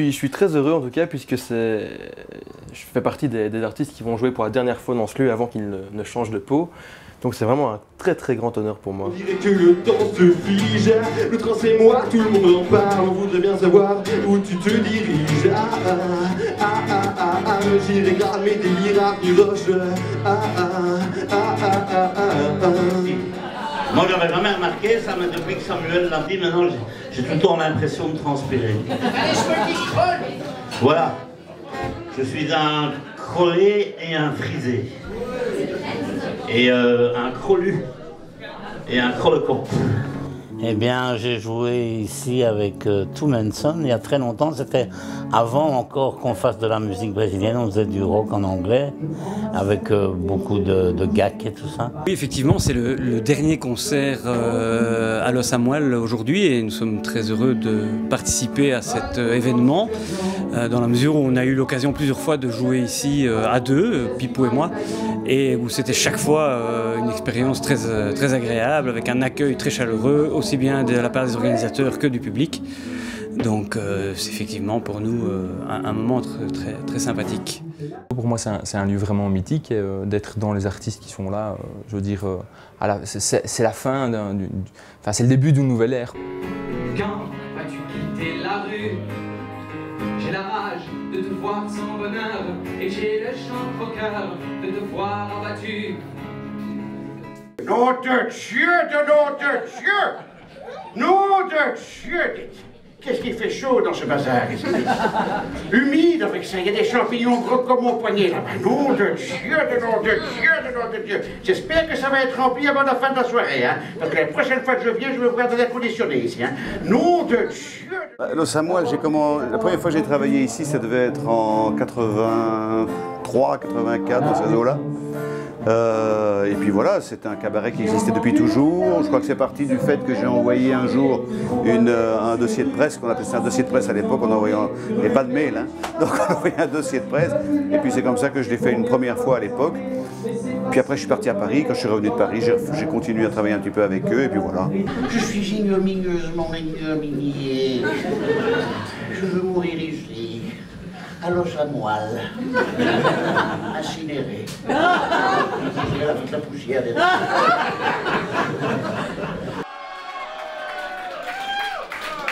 suis très heureux en tout cas puisque je fais partie des artistes qui vont jouer pour la dernière fois dans ce lieu avant qu'il ne change de peau. Donc c'est vraiment un très grand honneur pour moi. On dirait que le temps se fige, le train c'est moi, tout le monde en parle, on voudrait bien savoir où tu te diriges. J'irai grammer des miracles du roche. Moi j'avais jamais remarqué ça, mais depuis que Samuel l'a dit, maintenant j'ai tout le temps l'impression de transpirer. Voilà, je suis un crolé et un frisé. Et un crolu et un crolecon. Eh bien, j'ai joué ici avec Two Manson il y a très longtemps. C'était avant encore qu'on fasse de la musique brésilienne. On faisait du rock en anglais avec beaucoup de gags et tout ça. Oui, effectivement, c'est le dernier concert à Los Samuel aujourd'hui et nous sommes très heureux de participer à cet événement dans la mesure où on a eu l'occasion plusieurs fois de jouer ici à deux, Pipo et moi, et où c'était chaque fois une expérience très agréable avec un accueil très chaleureux, aussi bien de la part des organisateurs que du public. Donc c'est effectivement pour nous un moment très sympathique. Pour moi c'est un lieu vraiment mythique d'être dans les artistes qui sont là, je veux dire, c'est la fin, c'est le début d'une nouvelle ère. Quand vas-tu quitter la rue? J'ai la rage de te voir sans bonheur et j'ai le chant au cœur de te voir abattu. Nom de Dieu, nom de Dieu! Nom de Dieu! Qu'est-ce qui fait chaud dans ce bazar ici? Humide avec ça, il y a des champignons gros comme mon poignet là-bas. Nom de Dieu, nom de Dieu, nom de Dieu! J'espère que ça va être rempli avant la fin de la soirée, hein? Parce que la prochaine fois que je viens, je vais voir de l'air conditionné ici, hein? Nom de Dieu! Los Samuel, la première fois que j'ai travaillé ici, ça devait être en 83, 84, dans ces eaux-là. Et puis voilà, c'est un cabaret qui existait depuis toujours. Je crois que c'est parti du fait que j'ai envoyé un jour un dossier de presse, qu'on appelait ça un dossier de presse à l'époque, on envoyait, il n'y avait pas de mail, hein. Donc on envoyait un dossier de presse. Et puis c'est comme ça que je l'ai fait une première fois à l'époque. Puis après je suis parti à Paris, quand je suis revenu de Paris, j'ai continué à travailler un petit peu avec eux, et puis voilà. Je suis ignominieusement ignominé. Je veux mourir ici, à Los Samuel, incinéré. J'ai toute la poussière derrière.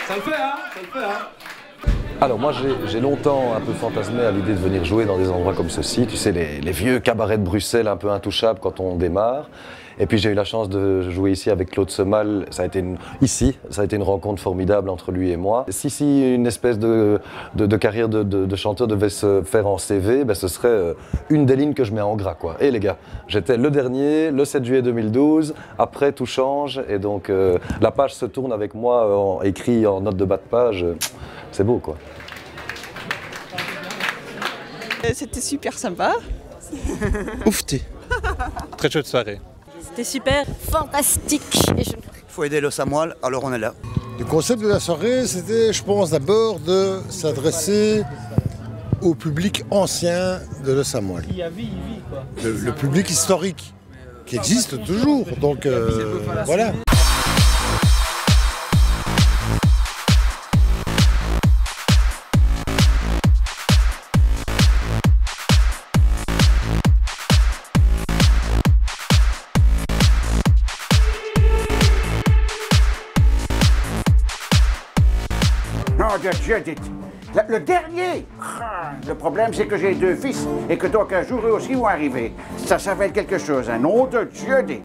Ça le fait, hein? Ça le fait, hein? Alors moi j'ai longtemps un peu fantasmé à l'idée de venir jouer dans des endroits comme ceci, tu sais les vieux cabarets de Bruxelles un peu intouchables quand on démarre. Et puis j'ai eu la chance de jouer ici avec Claude Semal, ça a été une rencontre formidable entre lui et moi. Si une espèce de carrière de chanteur devait se faire en CV, ben ce serait une des lignes que je mets en gras quoi. Et les gars, j'étais le dernier, le 7 juillet 2012, après tout change et donc la page se tourne avec moi écrit en note de bas de page, c'est beau quoi. C'était super sympa. Oufté. Très chouette soirée. C'était super. Fantastique. Il faut aider Los Samuel, alors on est là. Le concept de la soirée, c'était, je pense, d'abord de s'adresser au public ancien de Los Samuel. Le public historique, qui existe toujours. Donc voilà. De Dieu, dites. Le dernier! Le problème, c'est que j'ai deux fils et que donc un jour, eux aussi vont arriver. Ça va être quelque chose, un nom de Dieu, dites.